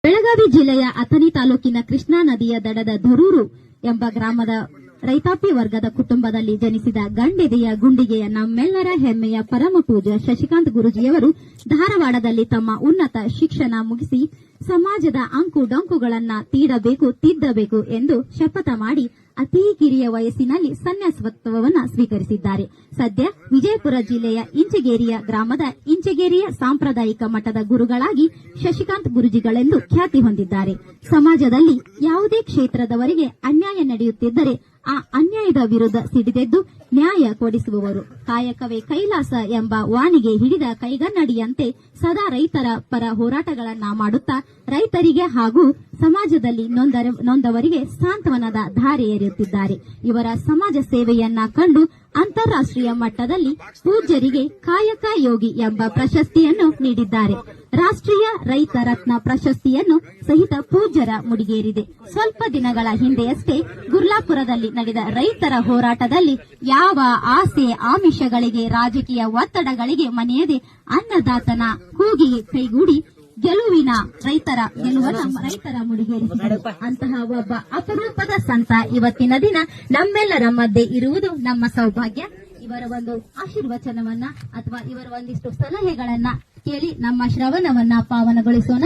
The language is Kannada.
ಬೆಳಗಾವಿ ಜಿಲ್ಲೆಯ ಅಥಣಿ ತಾಲೂಕಿನ ಕೃಷ್ಣಾ ನದಿಯ ದಡದ ಧರೂರು ಎಂಬ ಗ್ರಾಮದ ರೈತಾಪಿ ವರ್ಗದ ಕುಟುಂಬದಲ್ಲಿ ಜನಿಸಿದ ಗಂಡೆದೆಯ ಗುಂಡಿಗೆಯ ನಮ್ಮೆಲ್ಲರ ಹೆಮ್ಮೆಯ ಪರಮ ಪೂಜ್ಯ ಶಶಿಕಾಂತ್ ಗುರೂಜಿಯವರು ಧಾರವಾಡದಲ್ಲಿ ತಮ್ಮ ಉನ್ನತ ಶಿಕ್ಷಣ ಮುಗಿಸಿ ಸಮಾಜದ ಅಂಕು ಡೊಂಕುಗಳನ್ನ ತಿದ್ದಬೇಕು ಎಂದು ಶಪಥ ಮಾಡಿ ಅತೀ ಕಿರಿಯ ವಯಸ್ಸಿನಲ್ಲಿ ಸನ್ಯಾಸತ್ವವನ್ನು ಸ್ವೀಕರಿಸಿದ್ದಾರೆ. ಸದ್ಯ ವಿಜಯಪುರ ಜಿಲ್ಲೆಯ ಇಂಚಗೇರಿಯ ಗ್ರಾಮದ ಇಂಚಗೇರಿಯ ಸಾಂಪ್ರದಾಯಿಕ ಮಠದ ಗುರುಗಳಾಗಿ ಶಶಿಕಾಂತ್ ಗುರೂಜಿಗಳೆಂದು ಖ್ಯಾತಿ ಹೊಂದಿದ್ದಾರೆ. ಸಮಾಜದಲ್ಲಿ ಯಾವುದೇ ಕ್ಷೇತ್ರದವರಿಗೆ ಅನ್ಯಾಯ ನಡೆಯುತ್ತಿದ್ದರೆ ಆ ಅನ್ಯಾಯದ ವಿರುದ್ಧ ಸಿಡಿದೆದ್ದು ನ್ಯಾಯ ಕೊಡಿಸುವವರು. ಕಾಯಕವೇ ಕೈಲಾಸ ಎಂಬ ವಾಣಿಗೆ ಹಿಡಿದ ಕೈಗನ್ನಡಿಯಂತೆ ಸದಾ ರೈತರ ಪರ ಹೋರಾಟಗಳನ್ನ ಮಾಡುತ್ತಾ ರೈತರಿಗೆ ಹಾಗೂ ಸಮಾಜದಲ್ಲಿ ನೊಂದವರಿಗೆ ಸಾಂತ್ವನದ ಧಾರೆ ಎರೆಯುತ್ತಿದ್ದಾರೆ. ಇವರ ಸಮಾಜ ಸೇವೆಯನ್ನ ಕಂಡು ಅಂತಾರಾಷ್ಟ್ರೀಯ ಮಟ್ಟದಲ್ಲಿ ಪೂಜ್ಯರಿಗೆ ಕಾಯಕ ಯೋಗಿ ಎಂಬ ಪ್ರಶಸ್ತಿಯನ್ನು ನೀಡಿದ್ದಾರೆ. ರಾಷ್ಟ್ರೀಯ ರೈತ ರತ್ನ ಪ್ರಶಸ್ತಿಯನ್ನು ಸಹಿತ ಪೂಜ್ಯರ ಮುಡಿಗೇರಿದೆ. ಸ್ವಲ್ಪ ದಿನಗಳ ಹಿಂದೆಯಷ್ಟೇ ಗುರ್ಲಾಪುರದಲ್ಲಿ ನಡೆದ ರೈತರ ಹೋರಾಟದಲ್ಲಿ ಯಾವ ಆಸೆ ಆಮಿಷಗಳಿಗೆ ರಾಜಕೀಯ ಒತ್ತಡಗಳಿಗೆ ಮನೆಯದೆ ಅನ್ನದಾತನ ಕೂಗಿಗೆ ಕೈಗೂಡಿ ರೈತರ ಮುಡಿಗೇರಿಸಿದರು. ಅಂತಹ ಒಬ್ಬ ಅಪರೂಪದ ಸಂತ ಇವತ್ತಿನ ದಿನ ನಮ್ಮೆಲ್ಲರ ಮಧ್ಯೆ ಇರುವುದು ನಮ್ಮ ಸೌಭಾಗ್ಯ. ಇವರ ಒಂದು ಆಶೀರ್ವಚನವನ್ನ ಅಥವಾ ಇವರ ಒಂದಿಷ್ಟು ಸಲಹೆಗಳನ್ನ ಕೇಳಿ ನಮ್ಮ ಶ್ರವಣವನ್ನ ಪಾವನಗೊಳಿಸೋಣ.